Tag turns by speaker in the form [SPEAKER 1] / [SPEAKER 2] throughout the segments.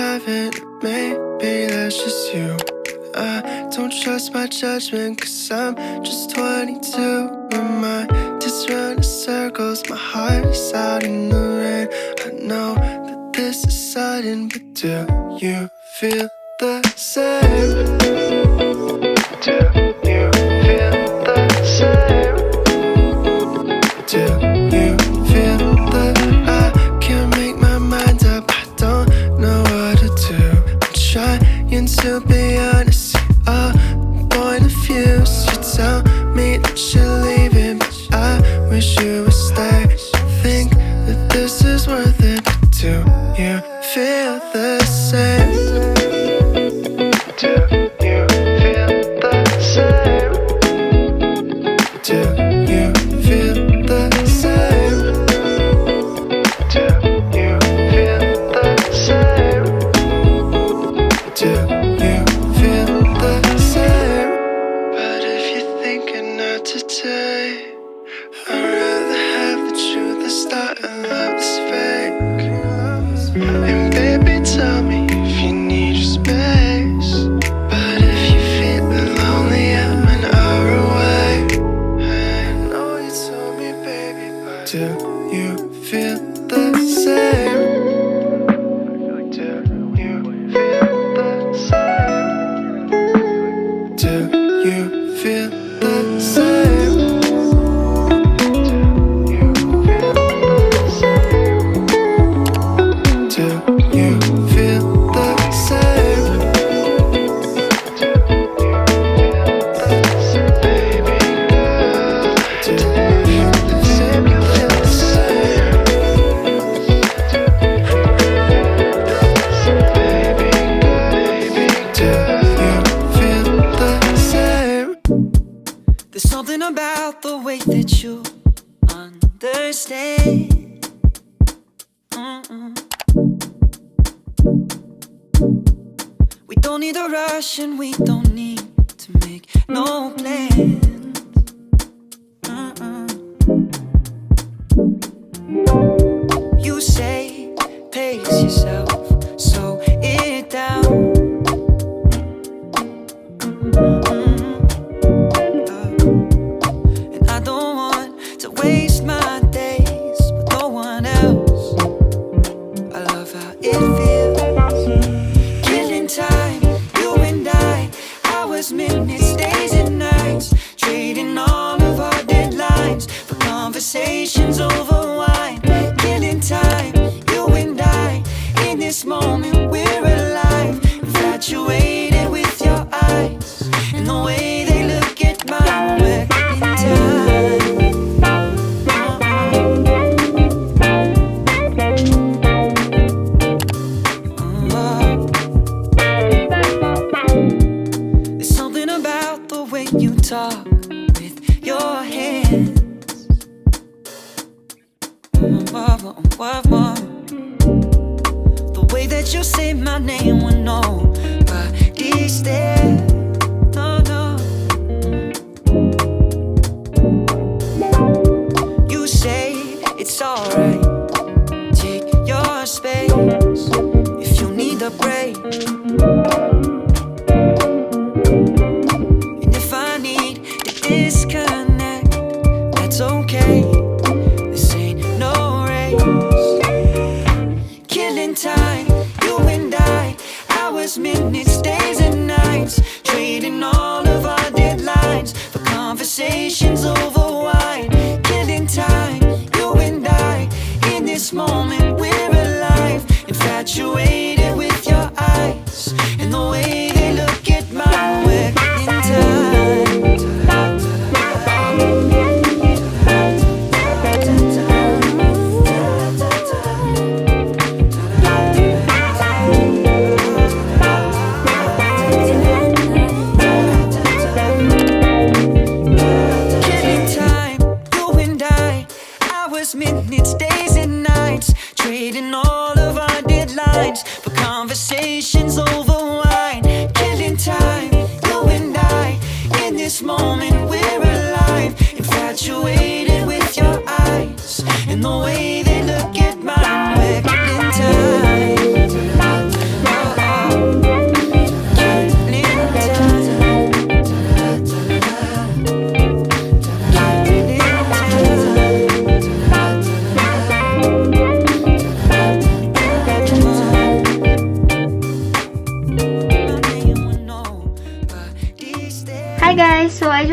[SPEAKER 1] driving, maybe that's just you. I don't trust my judgment, cause I'm just 22. My mind just running circles, my heart is out in the rain. I know that this is sudden, but do you feel the same? Do you feel the same? Do you feel the I can't make my mind up, I don't know what to do. I'm trying to be honest, a point of view. So you tell me that you're leaving, but I wish you would stay. I think that this is worth it, but do you feel the same? Do you feel the same? Do you feel the same? Do you feel the same? Do you feel the same? But if you're thinking not today, I'd rather have the truth than start a love that's fake. And baby, tell me if you need your space. But if you're feeling lonely, I'm an hour away. I know you told me, baby, but do you feel the same? Do you feel the same? Do you feel the same? Do you feel the same? Baby girl, do you feel the same? You feel the same. Baby girl, do you feel the same?
[SPEAKER 2] There's something about the way that you understand. We don't need a rush and we don't need to make no plans. You say, pace yourself, slow it down. And I don't want to waste my days with no one else. I love how it feels, killing time, you and I, hours, minutes, days and nights, trading all of our deadlines for conversations over wine. Killing time, you and I, in this moment we're alive, infatuated with your eyes and the way they look at mine. We're killing time. There's something about the way you talk with your hands. The way that you say my name when nobody's there. No, no. You say it's alright, take your space if you need a break. And if I need to disconnect, that's okay. This ain't no race. Killing time, you and I, hours, minutes, days and nights, trading all of our deadlines for conversations over wine. Killing time, you and I, in this moment we're alive, infatuated with your eyes and the way they look at mine. We're killing time. Killing time, you and I, hours, minutes, days and nights, trading all of our deadlines for conversations over wine. Killing time, you and I, in this moment we're alive, infatuated with your eyes and the way they look at mine. We're killing time.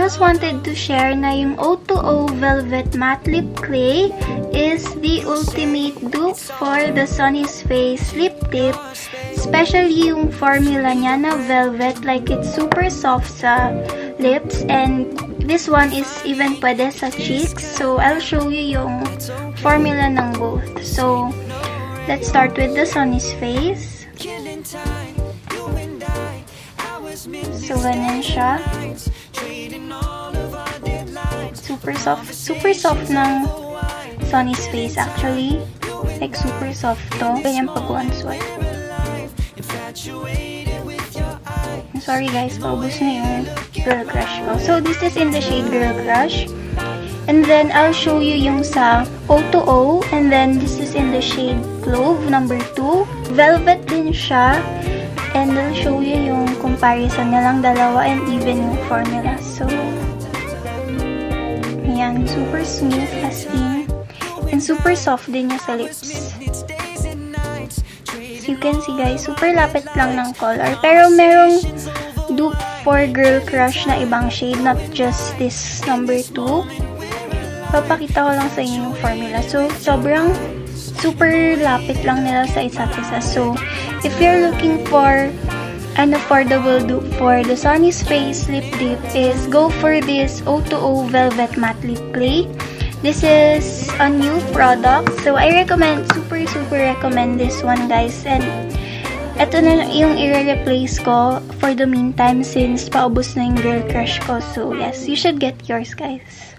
[SPEAKER 3] just wanted to share na yung o.two.o Velvet Matte Lip Clay is the ultimate dupe for the Sunny's Face lip tip. Especially yung formula niya na velvet, like it's super soft sa lips, and this one is even pwede sa cheeks. So, I'll show you yung formula ng both. So, let's start with the Sunny's Face. So, ganyan siya. Super soft ng Sunny's Face actually. Like, super soft to. Ganyan pag one swipe. Sorry guys, paubos na yung Girl Crush ko. So, this is in the shade Girl Crush. And then, I'll show you yung sa o.two.o. And then, this is in the shade Clove, number 2. Velvet din siya. And I'll show you yung comparison na lang dalawa and even yung formula. So, ayan. Super smooth as in. And super soft din niya sa lips. So, you can see guys, super lapit lang ng color. Pero merong dupe for Girl Crush na ibang shade, not just this number 2. Papakita ko lang sa inyo yung formula. So, sobrang super lapit lang nila sa isa't isa. So, if you're looking for an affordable dupe for the Sunny's Face lip dip, is go for this o.two.o Velvet Matte Lip Clay. This is a new product. So, I recommend, super recommend this one guys. And, eto na yung i-replace ko for the meantime since paubos na yung Girl Crush ko. So, yes, you should get yours guys.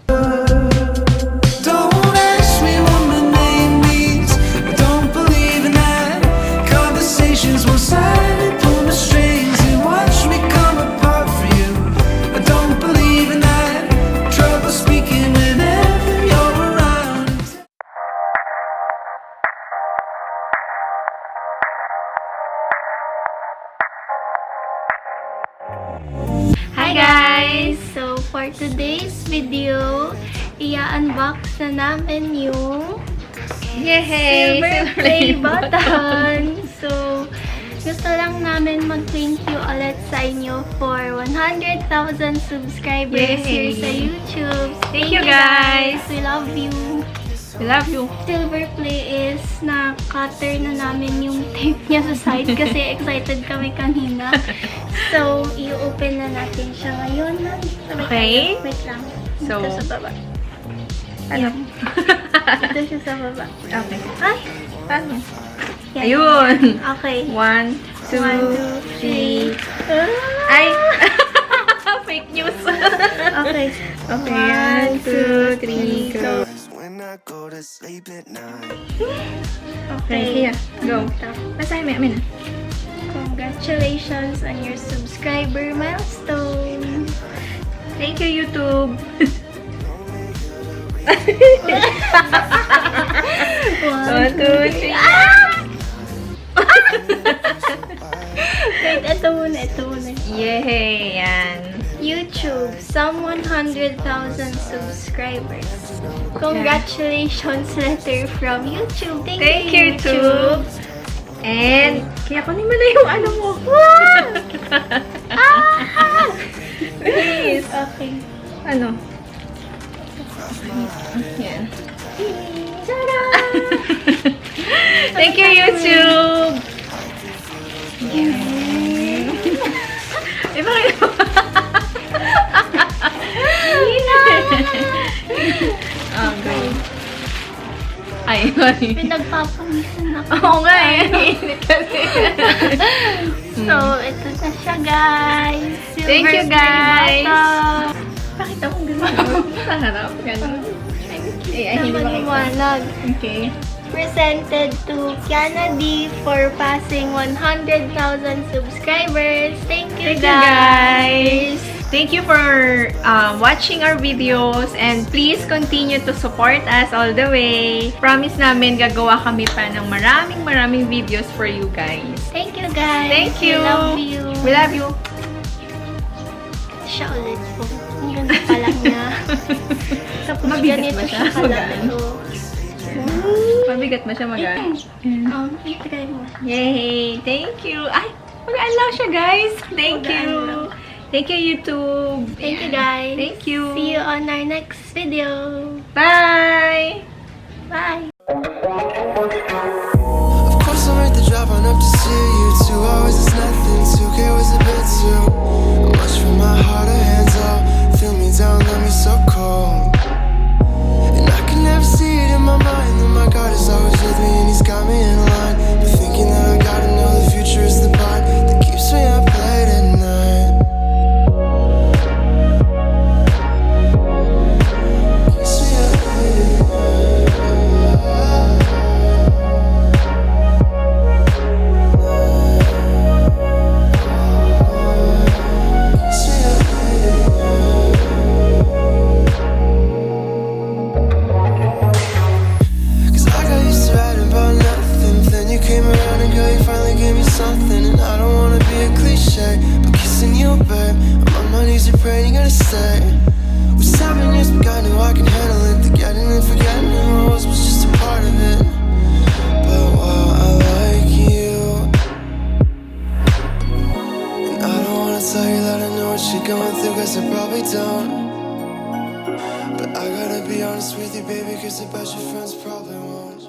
[SPEAKER 1] Don't ask me what my name means. I don't believe in that. Conversations will silently pull my strings and watch me come apart for you. I don't believe in that. Trouble speaking whenever you're around.
[SPEAKER 3] Hi guys! So, for today's video, i-unbox na namin yung silver play button. So, gusto lang namin mag-thank you ulit sa inyo for 100,000 subscribers here sa YouTube.
[SPEAKER 4] Thank you guys!
[SPEAKER 3] We love you!
[SPEAKER 4] We love you!
[SPEAKER 3] Silver play is na-cutter na namin yung tape niya sa side kasi excited kami kanina. So, i-open na natin siya ngayon.
[SPEAKER 4] Okay.
[SPEAKER 3] Wait lang.
[SPEAKER 4] So,
[SPEAKER 3] Ito sa baba.
[SPEAKER 4] ano?
[SPEAKER 3] Ito siya sa baba.
[SPEAKER 4] Okay.
[SPEAKER 3] Ay!
[SPEAKER 4] Paano?
[SPEAKER 3] Yan.
[SPEAKER 4] Ayun!
[SPEAKER 3] Okay.
[SPEAKER 4] 1, 2, 3. Ay! Fake news!
[SPEAKER 3] Okay.
[SPEAKER 4] Okay, 1, 2, 3, go!
[SPEAKER 1] When I go to sleep at night.
[SPEAKER 4] Okay, here. Go. Basahin mo, Amin.
[SPEAKER 3] Congratulations on your subscriber milestone.
[SPEAKER 4] Thank you, YouTube! 1, 2, 3.
[SPEAKER 3] Wait, ito muna.
[SPEAKER 4] Yay! Yan.
[SPEAKER 3] YouTube, some 100,000 subscribers. Congratulations letter from YouTube.
[SPEAKER 4] Thank you, YouTube! And, kaya kunin mo na yung ano mo. Please!
[SPEAKER 3] Okay.
[SPEAKER 4] Ano? Yan.
[SPEAKER 3] Tada!
[SPEAKER 4] Thank you, YouTube! Iba kayo. Okay. Ay, sorry.
[SPEAKER 3] Pinagpapawisan ako.
[SPEAKER 4] Oo nga eh. Init kasi.
[SPEAKER 3] So, ito na siya, guys.
[SPEAKER 4] Thank you, guys.
[SPEAKER 3] Bakit ako gano'n?
[SPEAKER 4] Sa harap. Ganun. Eh, ay, hindi ba kayo?
[SPEAKER 3] Maliwanag.
[SPEAKER 4] Okay.
[SPEAKER 3] Presented to Kianna D for passing 100,000 subscribers. Thank you,
[SPEAKER 4] Thank you, guys. Thank you for watching our videos and please continue to support us all the way. Promise namin gagawa kami pa ng maraming videos for you guys.
[SPEAKER 3] Thank you, guys.
[SPEAKER 4] Thank you.
[SPEAKER 3] We love you.
[SPEAKER 4] We love you.
[SPEAKER 3] Siya ulit po. Ang ganda pa lang niya. Tapos
[SPEAKER 4] Mabigat
[SPEAKER 3] ganito
[SPEAKER 4] ba siya?
[SPEAKER 3] siya kalaki.
[SPEAKER 4] Mabigat ba siya magaan?
[SPEAKER 3] I-try mo.
[SPEAKER 4] Yay! Thank you! Ay! Mag-allow siya, guys! Thank you! Thank you, YouTube.
[SPEAKER 3] Thank you, guys.
[SPEAKER 4] Thank you.
[SPEAKER 3] See you on our next video.
[SPEAKER 4] Bye!
[SPEAKER 3] Bye!
[SPEAKER 1] Of course I'll make the drive on up to see you. 2 hours is nothing, 2K was a bit too much for my heart. Her hands up, feel me down, let me so cold. And I can never see it in my mind that my God is always with me and He's got me in line. But thinking that I gotta know the future is the part that keeps me up late at night. Keeps me up late at something, and I don't wanna be a cliche, but kissing you, babe, I'm on my knees, you're praying you're gonna stay. We're 7 years, but I know I can handle it. The getting and forgetting who I was just a part of it. But while I like you, and I don't wanna tell you that I know what you're going through, cause I probably don't. But I gotta be honest with you, baby, cause I bet your friends probably won't.